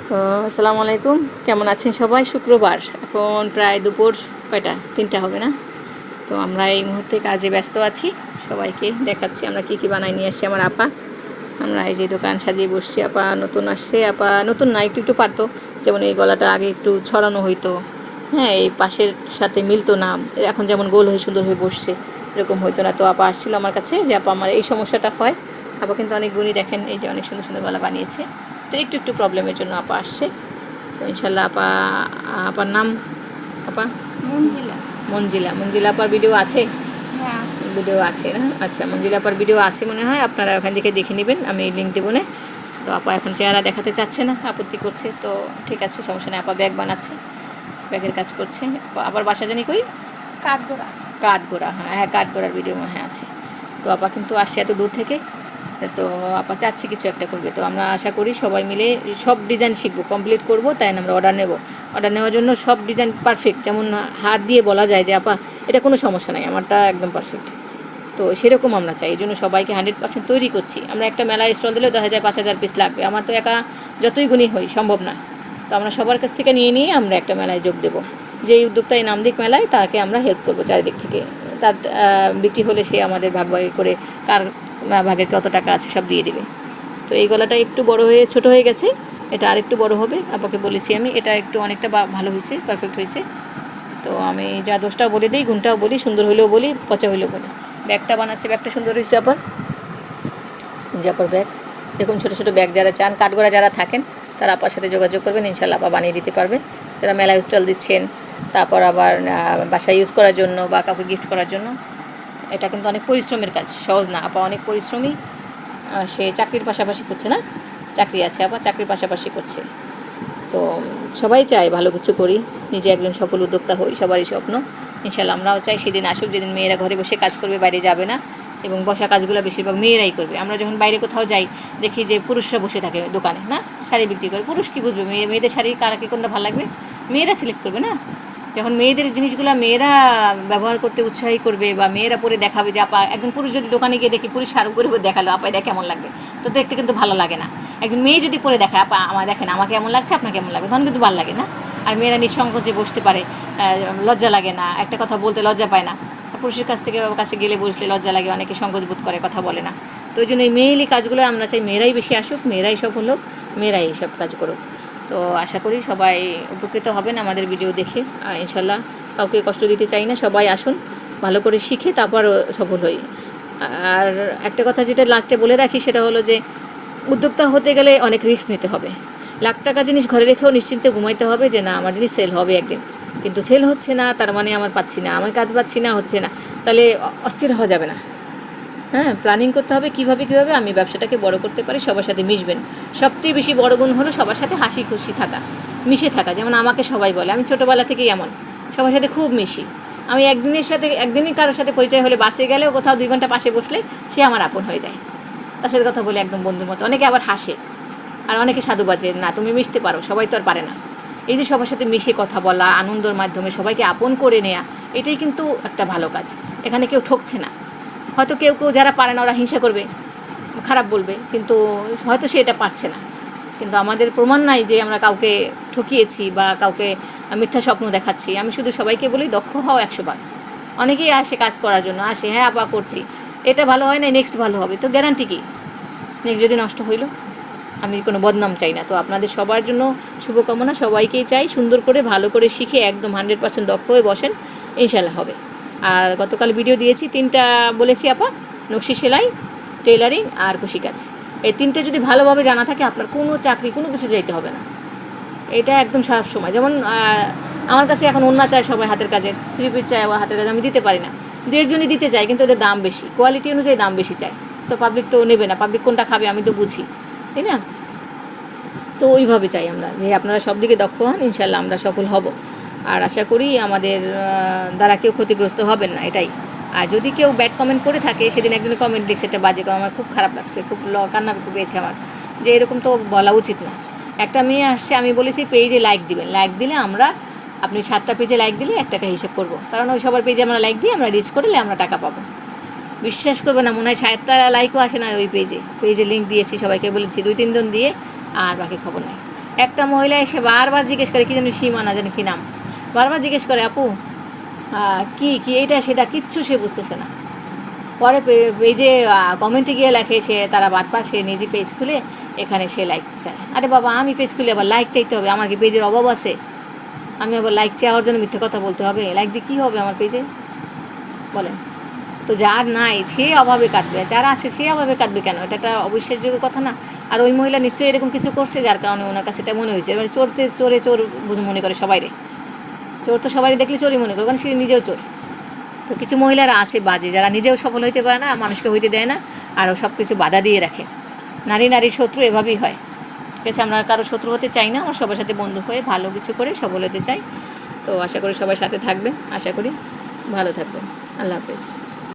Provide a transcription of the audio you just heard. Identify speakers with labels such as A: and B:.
A: আসসালামু আলাইকুম, কেমন আছেন সবাই? শুক্রবার, এখন প্রায় দুপুর কয়টা, 3টা হবে না? তো আমরা এই মুহূর্তে কাজে ব্যস্ত আছি। সবাইকে দেখাচ্ছি আমরা কি কি বানাই নিয়ে আসছি আমার আপা। আমরা এই যে দোকান সাজিয়ে বসছি। আপা নতুন আসছে, আপা নতুন না, একটু একটু পারতো। যেমন এই গলাটা আগে একটু ছড়ানো হইতো, হ্যাঁ, এই পাশের সাথে মিলতো না, এখন যেমন গোল হয়ে সুন্দর হয়ে বসছে এরকম হইতো না। তো আপা আসছিল আমার কাছে যে আপা আমার এই সমস্যাটা হয়। আপা কিন্তু অনেক গুণী, দেখেন এই যে অনেক সুন্দর সুন্দর গলা বানিয়েছে। তো একটু একটু প্রবলেমের জন্য আপা আসছে। তো ইনশাল্লাহ আপার নাম আপা
B: মঞ্জিলা।
A: মঞ্জিলা। মঞ্জিলা আপার ভিডিও আছে?
B: হ্যাঁ আছে।
A: ভিডিও আছে না? আচ্ছা, মঞ্জিলা আপার ভিডিও আছে মনে হয়, আপনারা ওখান থেকে দেখে নেবেন, আমি লিঙ্ক দেবো না। তো আপা এখন চেহারা দেখাতে চাচ্ছে না, আপত্তি করছে। তো ঠিক আছে, সমস্যা নেই। আপা ব্যাগ বানাচ্ছে, ব্যাগের কাজ করছে। আবার বাসা জানি কই?
B: কাঠগোড়া।
A: কাঠগোড়া, হ্যাঁ হ্যাঁ, কাঠগোড়ার ভিডিও মনে হয় আছে। তো আপা কিন্তু আসছে এত দূর থেকে। তো আপা চাচ্ছি কিছু একটা করবে। তো আমরা আশা করি সবাই মিলে সব ডিজাইন শিখবো, কমপ্লিট করবো, তাই আমরা অর্ডার নেব। অর্ডার নেওয়ার জন্য সব ডিজাইন পারফেক্ট, যেমন হাত দিয়ে বলা যায় যে আপা এটা কোনো সমস্যা নাই, আমারটা একদম পারফেক্ট। তো সেরকম আমরা চাই, এই জন্য সবাইকে 100% তৈরি করছি। আমরা একটা মেলায় স্টল দিলেও 10,000 5,000 পিস লাগবে, আমার তো একা যতই গুণী হই সম্ভব না। তো আমরা সবার কাছ থেকে নিয়ে নিয়ে আমরা একটা মেলায় যোগ দেবো। যেই উদ্যোক্তায় নাম দিক মেলায়, তাকে আমরা হেল্প করবো চারিদিক থেকে। তার বিক্রি হলে সে আমাদের ভাগ ভাগ করে কার ভাগের কত টাকা আছে সব দিয়ে দিবে। তো এই গলাটা একটু বড় হয়ে ছোট হয়ে গেছে, এটা আরেকটু বড় হবে। আপাকে বলেছি আমি, এটা একটু অনেকটা ভালো হয়েছে, পারফেক্ট হয়েছে। তো আমি যা দোষটাও বলে দিই, গুণটাও বলি, সুন্দর হইলেও বলি, পচা হইলেও বলি। ব্যাগটা বানাচ্ছে, ব্যাগটা সুন্দর হয়েছে আপার, যে আপার ব্যাগ। এরকম ছোটো ছোটো ব্যাগ যারা চান, কাঠগোড়া যারা থাকেন, তারা আপার সাথে যোগাযোগ করবেন, ইনশাল্লাহ আপা বানিয়ে দিতে পারবে। যারা মেলায় স্টল দিচ্ছেন, তারপর আবার বাসায় ইউজ করার জন্য বা কাউকে গিফট করার জন্য। এটা কিন্তু অনেক পরিশ্রমের কাজ, সহজ না। আপা অনেক পরিশ্রমী। সে চাকরির পাশাপাশি করছে না, চাকরি আছে আপা, চাকরির পাশাপাশি করছে। তো সবাই চায় ভালো কিছু করি, নিজে একজন সফল উদ্যোক্তা হই, সবারই স্বপ্ন। ইনশাল্লাহ আমরাও চাই সেদিন আসুক, যেদিন মেয়েরা ঘরে বসে কাজ করবে, বাইরে যাবে না। এবং বসা কাজগুলো বেশিরভাগ মেয়েরাই করবে। আমরা যখন বাইরে কোথাও যাই, দেখি যে পুরুষরা বসে থাকে দোকানে, না, শাড়ি বিক্রি করে। পুরুষ কী বুঝবে মেয়েদের শাড়ি কারা কী কোনটা ভালো লাগবে? মেয়েরা সিলেক্ট করবে না। যখন মেয়েদের জিনিসগুলো মেয়েরা ব্যবহার করতে উৎসাহী করবে, বা মেয়েরা পরে দেখাবে যে আপা, একজন পুরুষ যদি দোকানে গিয়ে দেখি পুরুষ শাড়ি পরে দেখালো, আপা এটা কেমন লাগবে, তো দেখতে কিন্তু ভালো লাগে না। একজন মেয়ে যদি পরে দেখায়, আপা আমার দেখেন আমাকে কেমন লাগছে, আপনার কেমন লাগবে, তখন কিন্তু ভালো লাগে না। আর মেয়েরা নিঃসংকোচে বসতে পারে, লজ্জা লাগে না, একটা কথা বলতে লজ্জা পায় না। পুরুষের কাছে গেলে বসলে লজ্জা লাগে, অনেকে সংকোচ বোধ করে, কথা বলে না। তো ওই জন্য এই মেয়েলি কাজগুলো আমরা চাই মেয়েরাই বেশি আসুক, মেয়েরাই সফল হোক, মেয়েরাই এইসব কাজ করুক। তো আশা করি সবাই উপকৃত হবেন আমাদের ভিডিও দেখে। ইনশাল্লাহ কাউকে কষ্ট দিতে চাই না, সবাই আসুন, ভালো করে শিখে তারপর সফল হই। আর একটা কথা যেটা লাস্টে বলে রাখি, সেটা হলো যে উদ্যোক্তা হতে গেলে অনেক রিস্ক নিতে হবে। লাখ টাকা জিনিস ঘরে রেখেও নিশ্চিন্তে ঘুমাইতে হবে যে না, আমার জিনিস সেল হবে একদিন। কিন্তু সেল হচ্ছে না, তার মানে আমার পাচ্ছি না, আমার কাজ পাচ্ছি না, হচ্ছে না, তাহলে অস্থির হওয়া যাবে না। হ্যাঁ, প্ল্যানিং করতে হবে কীভাবে কীভাবে আমি ব্যবসাটাকে বড় করতে পারি। সবার সাথে মিশবেন। সবচেয়ে বেশি বড় গুণ হলো সবার সাথে হাসি খুশি থাকা, মিশে থাকা। যেমন আমাকে সবাই বলে, আমি ছোটোবেলা থেকেই এমন, সবার সাথে খুব মিশি। আমি একদিনই কারোর সাথে পরিচয় হলে, বাসে গেলেও কোথাও 2 ঘন্টা পাশে বসলে সে আমার আপন হয়ে যায়। তার সাথে কথা বলে একদম বন্ধুর মতো। অনেকে আবার হাসে, আর অনেকে সাধুবাদ যে না তুমি মিশতে পারো, সবাই তো আর পারে না। এই যে সবার সাথে মিশে কথা বলা, আনন্দের মাধ্যমে সবাইকে আপন করে নেওয়া, এটাই কিন্তু একটা ভালো কাজ। এখানে কেউ ঠকছে না। হয়তো কেউ কেউ যারা পারে না ওরা হিংসা করবে, খারাপ বলবে, কিন্তু হয়তো সে এটা পারছে না। কিন্তু আমাদের প্রমাণ নাই যে আমরা কাউকে ঠকিয়েছি বা কাউকে মিথ্যা স্বপ্ন দেখাচ্ছি। আমি শুধু সবাইকে বলি দক্ষ হও 100 বার। অনেকেই আসে কাজ করার জন্য, আসে হ্যাঁ আপা করছি, এটা ভালো হয় না, নেক্সট ভালো হবে, তো গ্যারান্টি কি নেক্সট যদি নষ্ট হইল? আমি কোনো বদনাম চাই না। তো আপনাদের সবার জন্য শুভকামনা, সবাইকেই চাই সুন্দর করে ভালো করে শিখে একদম 100% দক্ষ হয়ে বসেন, ইনশাল্লাহ হবে। আর গতকাল ভিডিও দিয়েছি 3টা বলেছি আপা, নকশি সেলাই, টেলারিং আর কুশিকাজ। এই 3টে যদি ভালোভাবে জানা থাকে, আপনার কোনো চাকরি কোনো কিছু যেতে হবে না। এটা একদম খারাপ সময়। যেমন আমার কাছে এখন ওন্না চায় সবাই, হাতের কাজের 3 পিস চায়, হাতের কাজ আমি দিতে পারি না। 2-1জনই দিতে চাই, কিন্তু ওদের দাম বেশি, কোয়ালিটি অনুযায়ী দাম বেশি চাই। তো পাবলিক তো নেবে না, পাবলিক কোনটা খাবে আমি তো বুঝি, তাই না? তো ওইভাবে চাই আমরা যে আপনারা সব দিকে দক্ষ হন, ইনশাল্লাহ আমরা সফল হব। আর আশা করি আমাদের দ্বারা কেউ ক্ষতিগ্রস্ত হবেন না, এটাই। আর যদি কেউ ব্যাড কমেন্ট করে থাকে, সেদিন একজনের কমেন্ট দেখছে একটা বাজে, আমার খুব খারাপ লাগছে, খুব কান্না পেয়েছে আমার, যে এরকম তো বলা উচিত না। একটা মেয়ে আসছে, আমি বলেছি পেজে লাইক দিবেন, লাইক দিলে আমরা, আপনি 7টা পেজে লাইক দিলে 1 টাকা হিসেব করবো, কারণ ওই সবার পেজে আমরা লাইক দিই, আমরা রিচ করলে আমরা টাকা পাবো। বিশ্বাস করবে না, মনে হয় 7টা লাইকও আসে না ওই পেজে লিঙ্ক দিয়েছি, সবাইকে বলেছি 2-3 জন দিয়ে, আর বাকি খবর নাই। একটা মহিলা এসে বারবার জিজ্ঞেস করে, কি জানি সীমা না জানি কী নাম, বারবার জিজ্ঞেস করে আপু কি কি এটা সেটা কিচ্ছু সে বুঝতেছে না। পরে পেজে কমেন্টে গিয়ে লেখে সে তারা বাটপার, সে নিজে পেজ খুলে এখানে সে লাইক চায়। আরে বাবা, আমি পেজ খুলে আবার লাইক চাইতে হবে? আমার কি পেজের অভাব আছে? আমি আবার লাইক চাওয়ার জন্য মিথ্যে কথা বলতে হবে? লাইক দিয়ে কী হবে আমার পেজে বলেন? তো যার নাই সে অভাবে কাঁদবে, যার আছে সে অভাবে কাঁদবে কেন? এটা একটা অবিশ্বাসযোগ্য কথা না? আর ওই মহিলা নিশ্চয়ই এরকম কিছু করছে যার কারণে ওনার কাছে এটা মনে হয়েছে। এবার চোরে চোর মনে করে সবাই রে, চোর তো সবাই দেখলে চোরই মনে করে, কারণ সে নিজেও চোর। তো কিছু মহিলারা আছে বাজে, যারা নিজেও সফল হইতে পারে না, মানুষকে হইতে দেয় না, আরও সব কিছু বাধা দিয়ে রাখে। নারীর শত্রু এভাবেই হয়। ঠিক আছে, আমরা কারো শত্রু হতে চাই না, আমরা সবার সাথে বন্ধু হয়ে ভালো কিছু করে সফল হতে চাই। তো আশা করি সবাই সাথে থাকবেন, আশা করি ভালো থাকবেন। আল্লাহ হাফেজ।